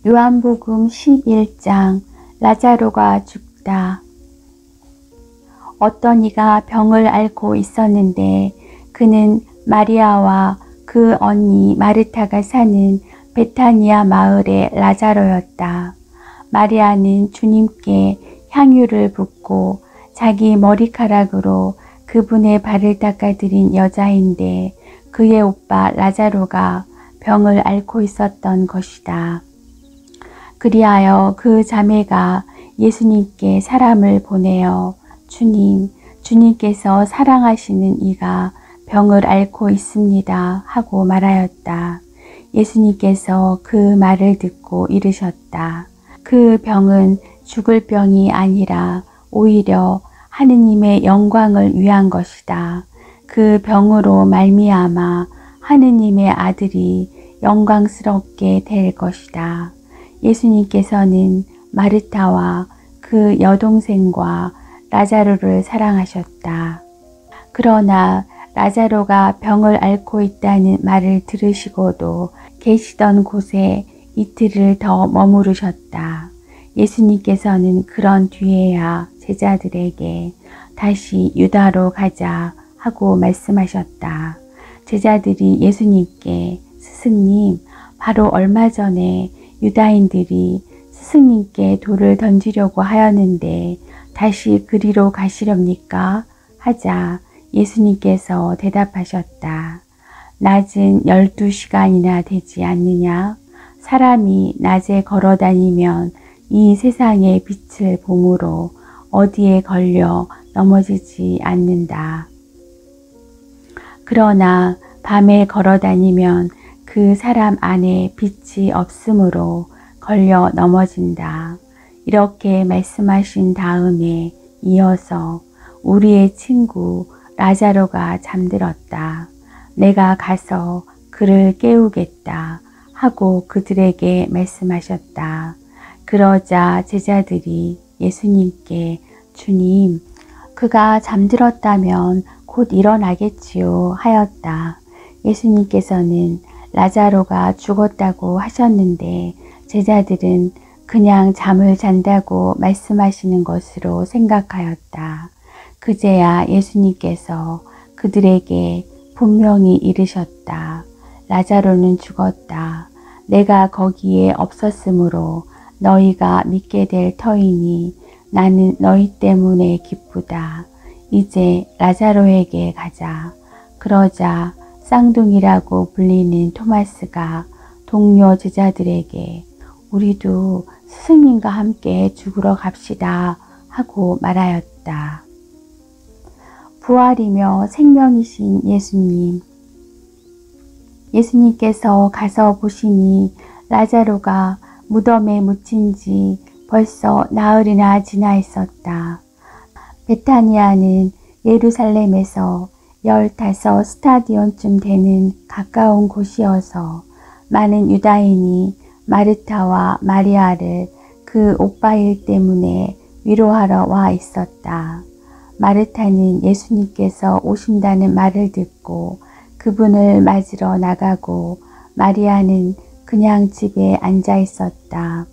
요한복음 11장 라자로가 죽다. 어떤 이가 병을 앓고 있었는데 그는 마리아와 그 언니 마르타가 사는 베타니아 마을의 라자로였다. 마리아는 주님께 향유를 붓고 자기 머리카락으로 그분의 발을 닦아드린 여자인데 그의 오빠 라자로가 병을 앓고 있었던 것이다. 그리하여 그 자매가 예수님께 사람을 보내어 주님께서 사랑하시는 이가 병을 앓고 있습니다 하고 말하였다. 예수님께서 그 말을 듣고 이르셨다. 그 병은 죽을 병이 아니라 오히려 하느님의 영광을 위한 것이다. 그 병으로 말미암아 하느님의 아들이 영광스럽게 될 것이다. 예수님께서는 마르타와 그 여동생과 라자로를 사랑하셨다. 그러나 라자로가 병을 앓고 있다는 말을 들으시고도 계시던 곳에 이틀을 더 머무르셨다. 예수님께서는 그런 뒤에야 제자들에게 다시 유다로 가자 하고 말씀하셨다. 제자들이 예수님께 스승님, 바로 얼마 전에 유다인들이 스승님께 돌을 던지려고 하였는데 다시 그리로 가시렵니까? 하자 예수님께서 대답하셨다. 낮은 12시간이나 되지 않느냐? 사람이 낮에 걸어 다니면 이 세상의 빛을 보므로 어디에 걸려 넘어지지 않는다. 그러나 밤에 걸어 다니면 그 사람 안에 빛이 없으므로 걸려 넘어진다. 이렇게 말씀하신 다음에 이어서 우리의 친구 라자로가 잠들었다. 내가 가서 그를 깨우겠다 하고 그들에게 말씀하셨다. 그러자 제자들이 예수님께 주님, 그가 잠들었다면 곧 일어나겠지요 하였다. 예수님께서는 라자로가 죽었다고 하셨는데 제자들은 그냥 잠을 잔다고 말씀하시는 것으로 생각하였다. 그제야 예수님께서 그들에게 분명히 이르셨다. 라자로는 죽었다. 내가 거기에 없었으므로 너희가 믿게 될 터이니 나는 너희 때문에 기쁘다. 이제 라자로에게 가자. 그러자 쌍둥이라고 불리는 토마스가 동료 제자들에게 우리도 스승님과 함께 죽으러 갑시다 하고 말하였다. 부활이며 생명이신 예수님. 예수님께서 가서 보시니 라자로가 무덤에 묻힌 지 벌써 나흘이나 지나 있었다. 베타니아는 예루살렘에서 15 스타디온쯤 되는 가까운 곳이어서 많은 유다인이 마르타와 마리아를 그 오빠 일 때문에 위로하러 와 있었다. 마르타는 예수님께서 오신다는 말을 듣고 그분을 맞으러 나가고 마리아는 그냥 집에 앉아 있었다.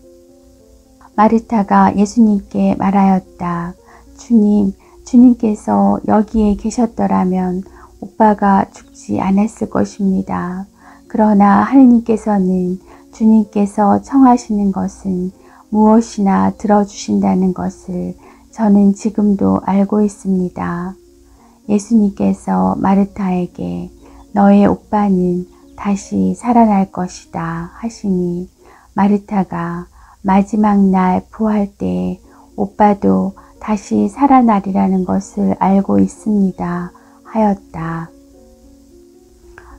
마르타가 예수님께 말하였다. 주님께서 여기에 계셨더라면 오빠가 죽지 않았을 것입니다. 그러나 하느님께서는 주님께서 청하시는 것은 무엇이나 들어주신다는 것을 저는 지금도 알고 있습니다. 예수님께서 마르타에게 너의 오빠는 다시 살아날 것이다 하시니 마르타가 마지막 날 부활 때 오빠도 다시 살아나리라는 것을 알고 있습니다 하였다.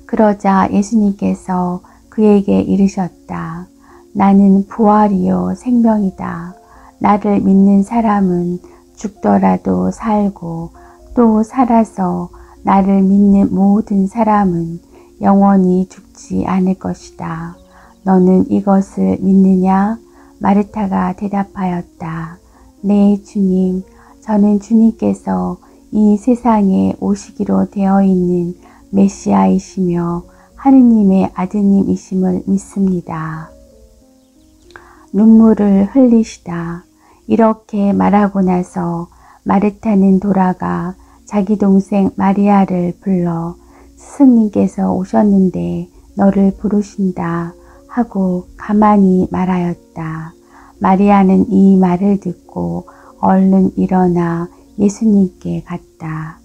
그러자 예수님께서 그에게 이르셨다. 나는 부활이요 생명이다. 나를 믿는 사람은 죽더라도 살고 또 살아서 나를 믿는 모든 사람은 영원히 죽지 않을 것이다. 너는 이것을 믿느냐? 마르타가 대답하였다. 네, 주님. 저는 주님께서 이 세상에 오시기로 되어 있는 메시아이시며 하느님의 아드님이심을 믿습니다. 눈물을 흘리시다. 이렇게 말하고 나서 마르타는 돌아가 자기 동생 마리아를 불러 스승님께서 오셨는데 너를 부르신다 하고 가만히 말하였다. 마리아는 이 말을 듣고 얼른 일어나 예수님께 갔다.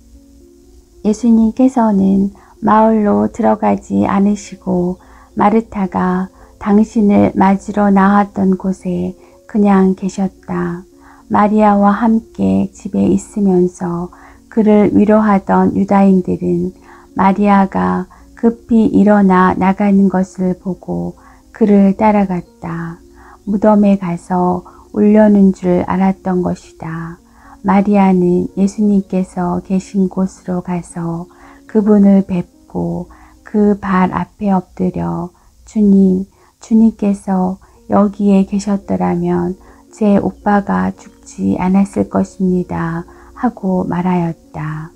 예수님께서는 마을로 들어가지 않으시고 마르타가 당신을 맞으러 나왔던 곳에 그냥 계셨다. 마리아와 함께 집에 있으면서 그를 위로하던 유다인들은 마리아가 급히 일어나 나가는 것을 보고 그를 따라갔다. 무덤에 가서 울려는 줄 알았던 것이다. 마리아는 예수님께서 계신 곳으로 가서 그분을 뵙고 그 발 앞에 엎드려 주님, 주님께서 여기에 계셨더라면 제 오빠가 죽지 않았을 것입니다 하고 말하였다.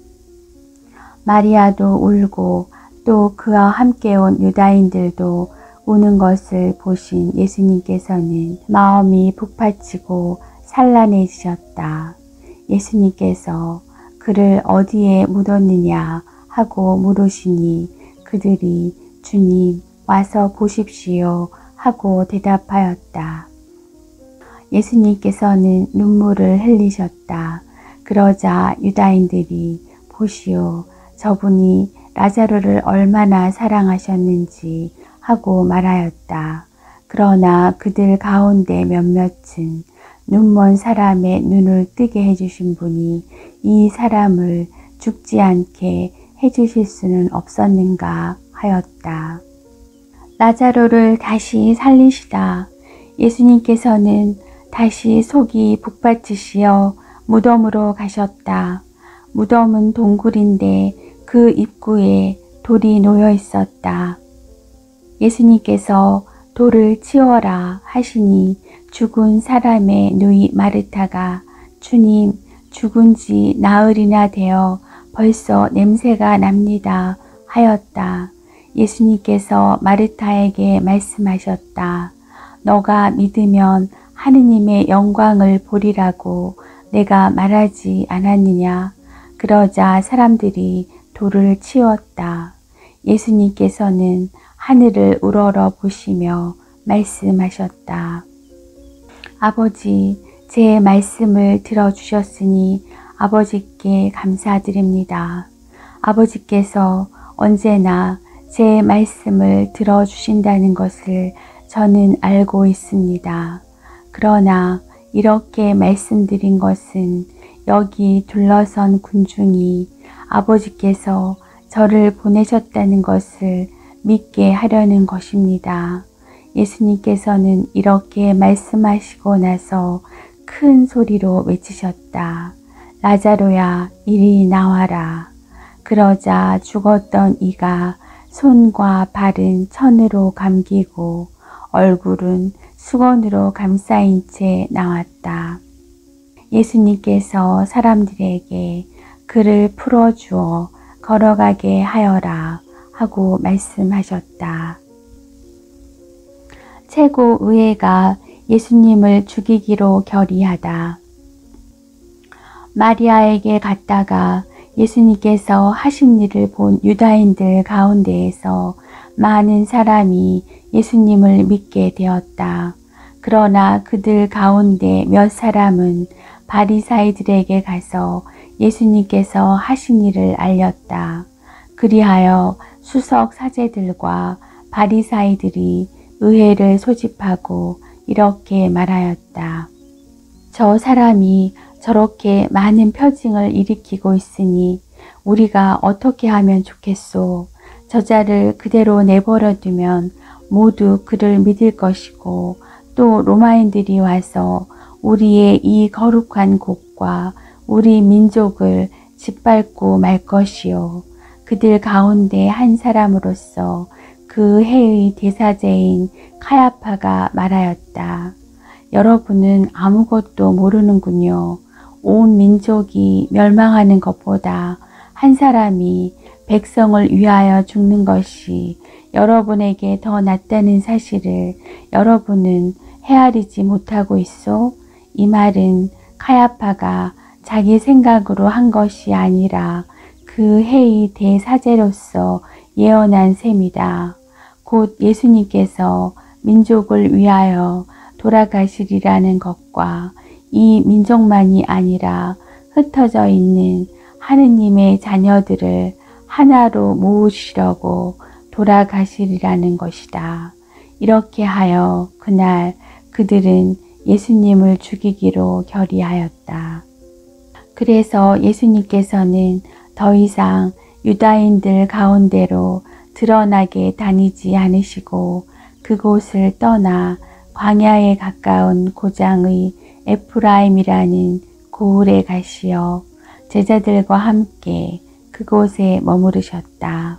마리아도 울고 또 그와 함께 온 유다인들도 우는 것을 보신 예수님께서는 마음이 북받치고 산란해지셨다. 예수님께서 그를 어디에 묻었느냐 하고 물으시니 그들이 주님 와서 보십시오 하고 대답하였다. 예수님께서는 눈물을 흘리셨다. 그러자 유다인들이 보시오 저분이 라자로를 얼마나 사랑하셨는지 하고 말하였다. 그러나 그들 가운데 몇몇은 눈먼 사람의 눈을 뜨게 해주신 분이 이 사람을 죽지 않게 해주실 수는 없었는가 하였다. 라자로를 다시 살리시다. 예수님께서는 다시 속이 북받치시어 무덤으로 가셨다. 무덤은 동굴인데 그 입구에 돌이 놓여 있었다. 예수님께서 돌을 치워라 하시니 죽은 사람의 누이 마르타가 주님 죽은 지 나흘이나 되어 벌써 냄새가 납니다 하였다. 예수님께서 마르타에게 말씀하셨다. 너가 믿으면 하느님의 영광을 보리라고 내가 말하지 않았느냐. 그러자 사람들이 돌을 치웠다. 예수님께서는 하늘을 우러러 보시며 말씀하셨다. 아버지, 제 말씀을 들어주셨으니 아버지께 감사드립니다. 아버지께서 언제나 제 말씀을 들어주신다는 것을 저는 알고 있습니다. 그러나 이렇게 말씀드린 것은 여기 둘러선 군중이 아버지께서 저를 보내셨다는 것을 믿게 하려는 것입니다. 예수님께서는 이렇게 말씀하시고 나서 큰 소리로 외치셨다. 라자로야, 이리 나와라. 그러자 죽었던 이가 손과 발은 천으로 감기고 얼굴은 수건으로 감싸인 채 나왔다. 예수님께서 사람들에게 그를 풀어주어 걸어가게 하여라 하고 말씀하셨다. 최고 의회가 예수님을 죽이기로 결의하다. 마리아에게 갔다가 예수님께서 하신 일을 본 유다인들 가운데에서 많은 사람이 예수님을 믿게 되었다. 그러나 그들 가운데 몇 사람은 바리사이들에게 가서 예수님께서 하신 일을 알렸다. 그리하여 수석 사제들과 바리사이들이 의회를 소집하고 이렇게 말하였다. 저 사람이 저렇게 많은 표징을 일으키고 있으니 우리가 어떻게 하면 좋겠소? 저자를 그대로 내버려 두면 모두 그를 믿을 것이고 또 로마인들이 와서 우리의 이 거룩한 곳과 우리 민족을 짓밟고 말 것이요. 그들 가운데 한 사람으로서 그 해의 대사제인 카야파가 말하였다. 여러분은 아무것도 모르는군요. 온 민족이 멸망하는 것보다 한 사람이 백성을 위하여 죽는 것이 여러분에게 더 낫다는 사실을 여러분은 헤아리지 못하고 있소? 이 말은 카야파가 자기 생각으로 한 것이 아니라 그 해의 대사제로서 예언한 셈이다. 곧 예수님께서 민족을 위하여 돌아가시리라는 것과 이 민족만이 아니라 흩어져 있는 하느님의 자녀들을 하나로 모으시려고 돌아가시리라는 것이다. 이렇게 하여 그날 그들은 예수님을 죽이기로 결의하였다. 그래서 예수님께서는 더 이상 유다인들 가운데로 드러나게 다니지 않으시고 그곳을 떠나 광야에 가까운 고장의 에프라임이라는 고을에 가시어 제자들과 함께 그곳에 머무르셨다.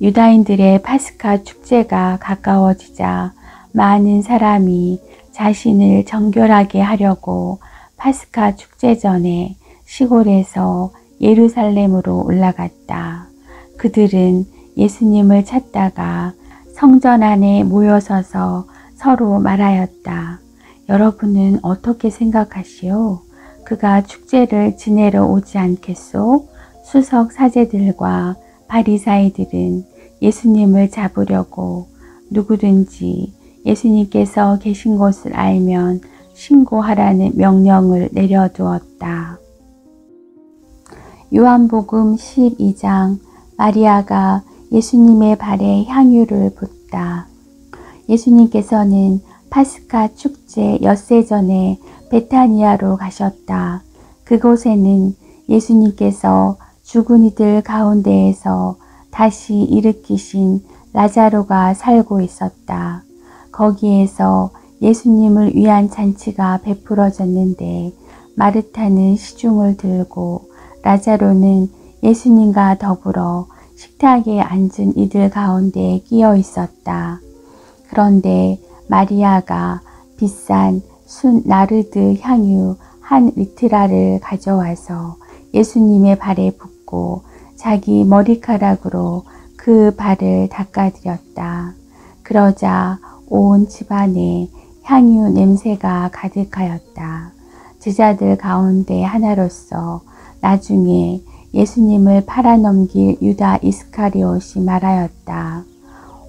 유다인들의 파스카 축제가 가까워지자 많은 사람이 자신을 정결하게 하려고 파스카 축제 전에 시골에서 예루살렘으로 올라갔다. 그들은 예수님을 찾다가 성전 안에 모여서서 서로 말하였다. 여러분은 어떻게 생각하시오? 그가 축제를 지내러 오지 않겠소? 수석 사제들과 바리사이들은 예수님을 잡으려고 누구든지 예수님께서 계신 곳을 알면 신고하라는 명령을 내려두었다. 요한복음 12장. 마리아가 예수님의 발에 향유를 붓다. 예수님께서는 파스카 축제 엿새 전에 베타니아로 가셨다. 그곳에는 예수님께서 죽은 이들 가운데에서 다시 일으키신 라자로가 살고 있었다. 거기에서 예수님을 위한 잔치가 베풀어졌는데 마르타는 시중을 들고 라자로는 예수님과 더불어 식탁에 앉은 이들 가운데 끼어 있었다. 그런데 마리아가 비싼 순 나르드 향유 한 리트라를 가져와서 예수님의 발에 붓고 자기 머리카락으로 그 발을 닦아드렸다. 그러자 온 집안에 향유 냄새가 가득하였다. 제자들 가운데 하나로서 나중에 예수님을 팔아넘길 유다 이스카리옷이 말하였다.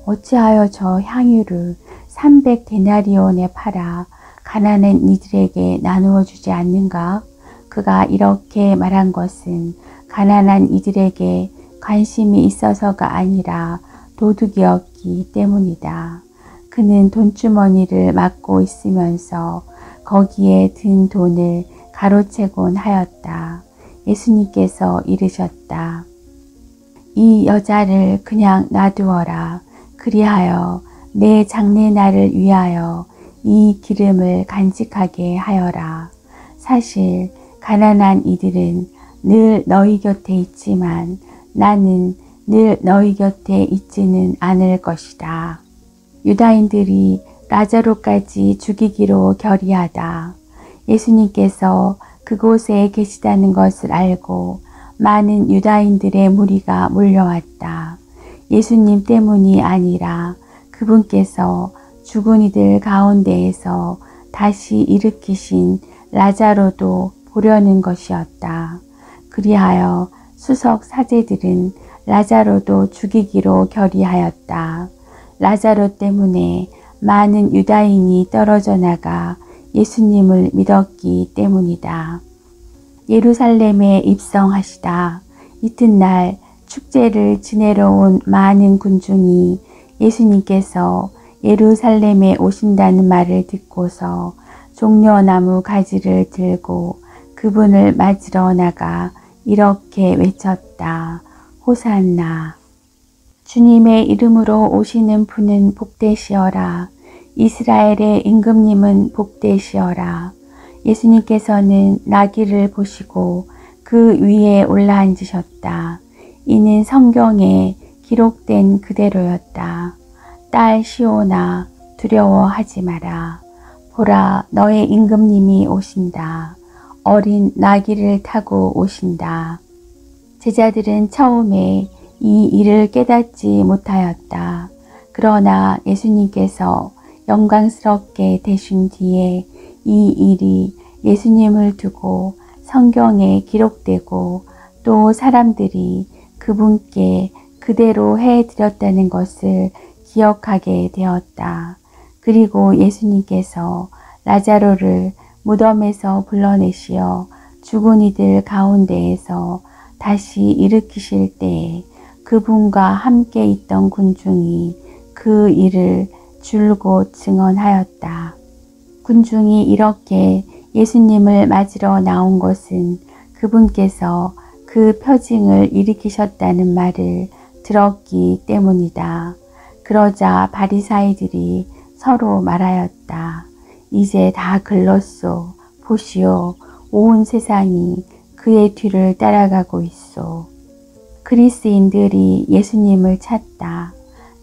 어찌하여 저 향유를 300데나리온에 팔아 가난한 이들에게 나누어 주지 않는가? 그가 이렇게 말한 것은 가난한 이들에게 관심이 있어서가 아니라 도둑이었기 때문이다. 그는 돈주머니를 막고 있으면서 거기에 든 돈을 가로채곤 하였다. 예수님께서 이르셨다. 이 여자를 그냥 놔두어라. 그리하여 내 장례날을 위하여 이 기름을 간직하게 하여라. 사실 가난한 이들은 늘 너희 곁에 있지만 나는 늘 너희 곁에 있지는 않을 것이다. 유다인들이 라자로까지 죽이기로 결의하다 예수님께서 그곳에 계시다는 것을 알고 많은 유다인들의 무리가 몰려왔다. 예수님 때문이 아니라 그분께서 죽은 이들 가운데에서 다시 일으키신 라자로도 보려는 것이었다. 그리하여 수석 사제들은 라자로도 죽이기로 결의하였다. 라자로 때문에 많은 유다인이 떨어져 나가 예수님을 믿었기 때문이다. 예루살렘에 입성하시다. 이튿날 축제를 지내러 온 많은 군중이 예수님께서 예루살렘에 오신다는 말을 듣고서 종려나무 가지를 들고 그분을 맞으러 나가 이렇게 외쳤다. 호산나. 주님의 이름으로 오시는 분은 복되시어라. 이스라엘의 임금님은 복되시어라. 예수님께서는 나귀를 보시고 그 위에 올라앉으셨다. 이는 성경에 기록된 그대로였다. 딸 시온아 두려워하지 마라. 보라 너의 임금님이 오신다. 어린 나귀를 타고 오신다. 제자들은 처음에 이 일을 깨닫지 못하였다. 그러나 예수님께서 영광스럽게 되신 뒤에 이 일이 예수님을 두고 성경에 기록되고 또 사람들이 그분께 그대로 해드렸다는 것을 기억하게 되었다. 그리고 예수님께서 라자로를 무덤에서 불러내시어 죽은 이들 가운데에서 다시 일으키실 때에 그분과 함께 있던 군중이 그 일을 줄곧 증언하였다. 군중이 이렇게 예수님을 맞으러 나온 것은 그분께서 그 표징을 일으키셨다는 말을 들었기 때문이다. 그러자 바리사이들이 서로 말하였다. 이제 다 글렀소. 보시오. 온 세상이 그의 뒤를 따라가고 있소. 그리스인들이 예수님을 찾다.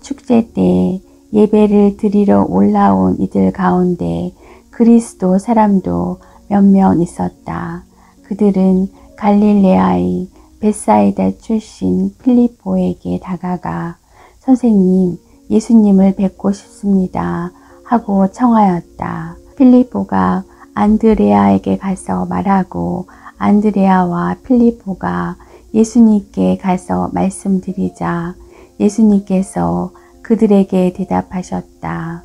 축제 때 예배를 드리러 올라온 이들 가운데 그리스도 사람도 몇 명 있었다. 그들은 갈릴레아의 벳사이다 출신 필리포에게 다가가 선생님, 예수님을 뵙고 싶습니다 하고 청하였다. 필리포가 안드레아에게 가서 말하고 안드레아와 필리포가 예수님께 가서 말씀드리자 예수님께서 그들에게 대답하셨다.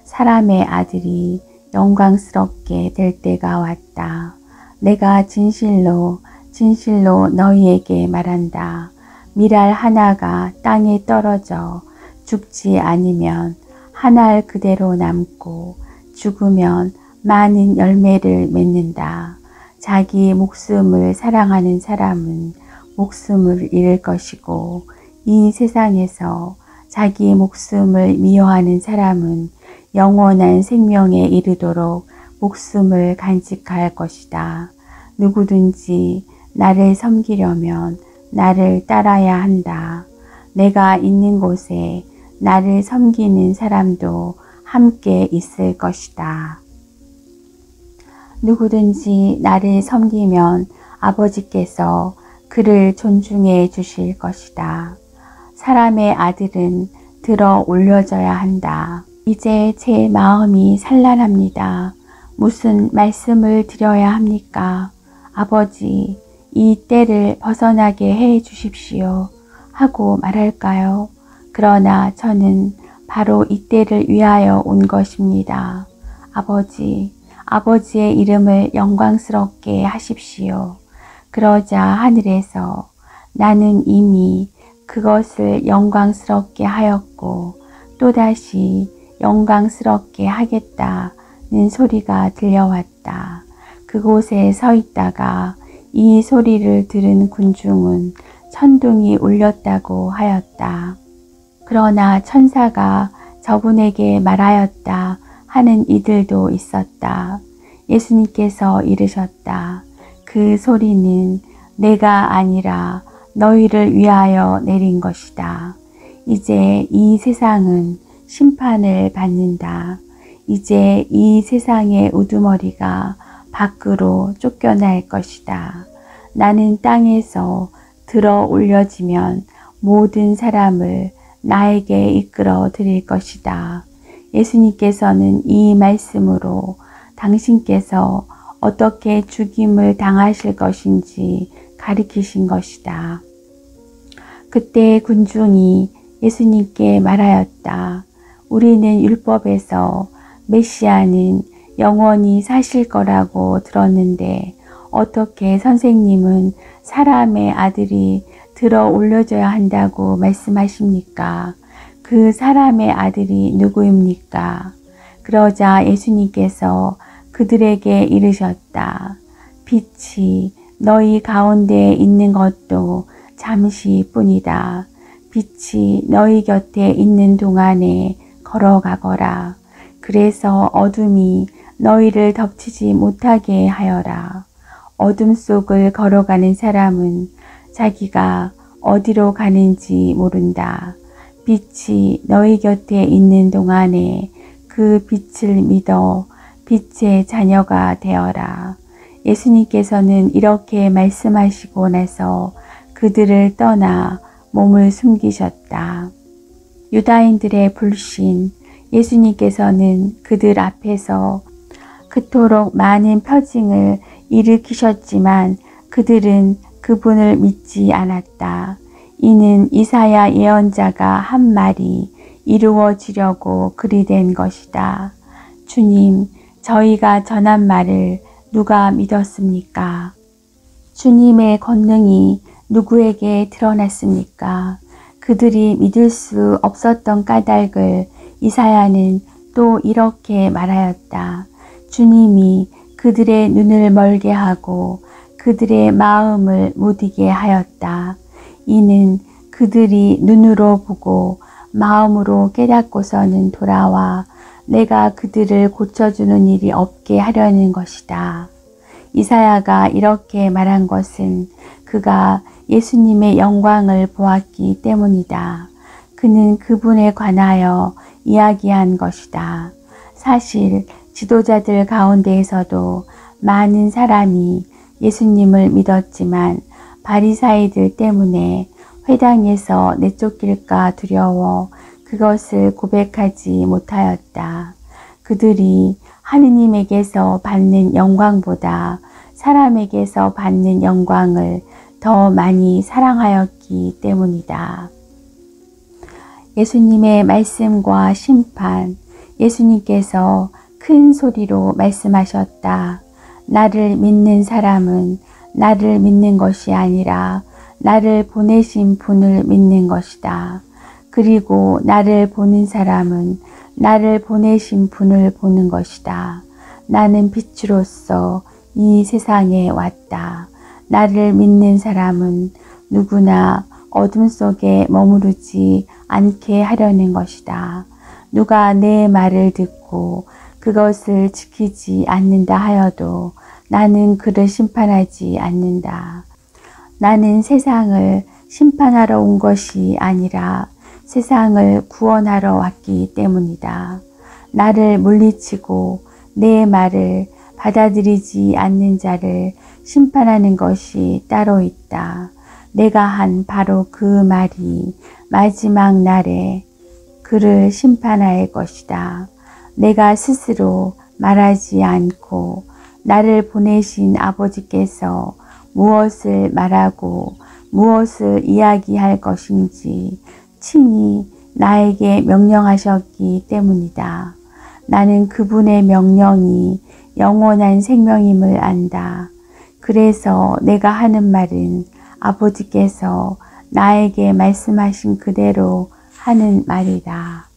사람의 아들이 영광스럽게 될 때가 왔다. 내가 진실로 진실로 너희에게 말한다. 밀알 하나가 땅에 떨어져 죽지 않으면 한 알 그대로 남고 죽으면 많은 열매를 맺는다. 자기 목숨을 사랑하는 사람은 목숨을 잃을 것이고 이 세상에서 자기 목숨을 미워하는 사람은 영원한 생명에 이르도록 목숨을 간직할 것이다. 누구든지 나를 섬기려면 나를 따라야 한다. 내가 있는 곳에 나를 섬기는 사람도 함께 있을 것이다. 누구든지 나를 섬기면 아버지께서 그를 존중해 주실 것이다. 사람의 아들은 들어 올려져야 한다. 이제 제 마음이 산란합니다. 무슨 말씀을 드려야 합니까? 아버지, 이 때를 벗어나게 해 주십시오 하고 말할까요? 그러나 저는 바로 이 때를 위하여 온 것입니다. 아버지, 아버지의 이름을 영광스럽게 하십시오. 그러자 하늘에서 나는 이미 그것을 영광스럽게 하였고 또다시 영광스럽게 하겠다는 소리가 들려왔다. 그곳에 서 있다가 이 소리를 들은 군중은 천둥이 울렸다고 하였다. 그러나 천사가 저분에게 말하였다 하는 이들도 있었다. 예수님께서 이르셨다. 그 소리는 내가 아니라 너희를 위하여 내린 것이다. 이제 이 세상은 심판을 받는다. 이제 이 세상의 우두머리가 밖으로 쫓겨날 것이다. 나는 땅에서 들어 올려지면 모든 사람을 나에게 이끌어 드릴 것이다. 예수님께서는 이 말씀으로 당신께서 어떻게 죽임을 당하실 것인지 가리키신 것이다. 그때 군중이 예수님께 말하였다. 우리는 율법에서 메시아는 영원히 사실 거라고 들었는데 어떻게 선생님은 사람의 아들이 들어 올려져야 한다고 말씀하십니까? 그 사람의 아들이 누구입니까? 그러자 예수님께서 그들에게 이르셨다. 빛이 너희 가운데 있는 것도 잠시뿐이다. 빛이 너희 곁에 있는 동안에 걸어가거라. 그래서 어둠이 너희를 덮치지 못하게 하여라. 어둠 속을 걸어가는 사람은 자기가 어디로 가는지 모른다. 빛이 너희 곁에 있는 동안에 그 빛을 믿어 빛의 자녀가 되어라. 예수님께서는 이렇게 말씀하시고 나서 그들을 떠나 몸을 숨기셨다. 유다인들의 불신, 예수님께서는 그들 앞에서 그토록 많은 표징을 일으키셨지만 그들은 그분을 믿지 않았다. 이는 이사야 예언자가 한 말이 이루어지려고 그리 된 것이다. 주님, 저희가 전한 말을 누가 믿었습니까? 주님의 권능이 누구에게 드러났습니까? 그들이 믿을 수 없었던 까닭을 이사야는 또 이렇게 말하였다. 주님이 그들의 눈을 멀게 하고 그들의 마음을 무디게 하였다. 이는 그들이 눈으로 보고 마음으로 깨닫고서는 돌아와 내가 그들을 고쳐주는 일이 없게 하려는 것이다. 이사야가 이렇게 말한 것은 그가 예수님의 영광을 보았기 때문이다. 그는 그분에 관하여 이야기한 것이다. 사실 지도자들 가운데에서도 많은 사람이 예수님을 믿었지만 바리사이들 때문에 회당에서 내쫓길까 두려워 그것을 고백하지 못하였다. 그들이 하느님에게서 받는 영광보다 사람에게서 받는 영광을 더 많이 사랑하였기 때문이다. 예수님의 말씀과 심판, 예수님께서 큰 소리로 말씀하셨다. 나를 믿는 사람은 나를 믿는 것이 아니라 나를 보내신 분을 믿는 것이다. 그리고 나를 보는 사람은 나를 보내신 분을 보는 것이다. 나는 빛으로서 이 세상에 왔다. 나를 믿는 사람은 누구나 어둠 속에 머무르지 않게 하려는 것이다. 누가 내 말을 듣고 그것을 지키지 않는다 하여도 나는 그를 심판하지 않는다. 나는 세상을 심판하러 온 것이 아니라 세상을 구원하러 왔기 때문이다. 나를 물리치고 내 말을 받아들이지 않는 자를 심판하는 것이 따로 있다. 내가 한 바로 그 말이 마지막 날에 그를 심판할 것이다. 내가 스스로 말하지 않고 나를 보내신 아버지께서 무엇을 말하고 무엇을 이야기할 것인지 친히 나에게 명령하셨기 때문이다. 나는 그분의 명령이 영원한 생명임을 안다. 그래서 내가 하는 말은 아버지께서 나에게 말씀하신 그대로 하는 말이다.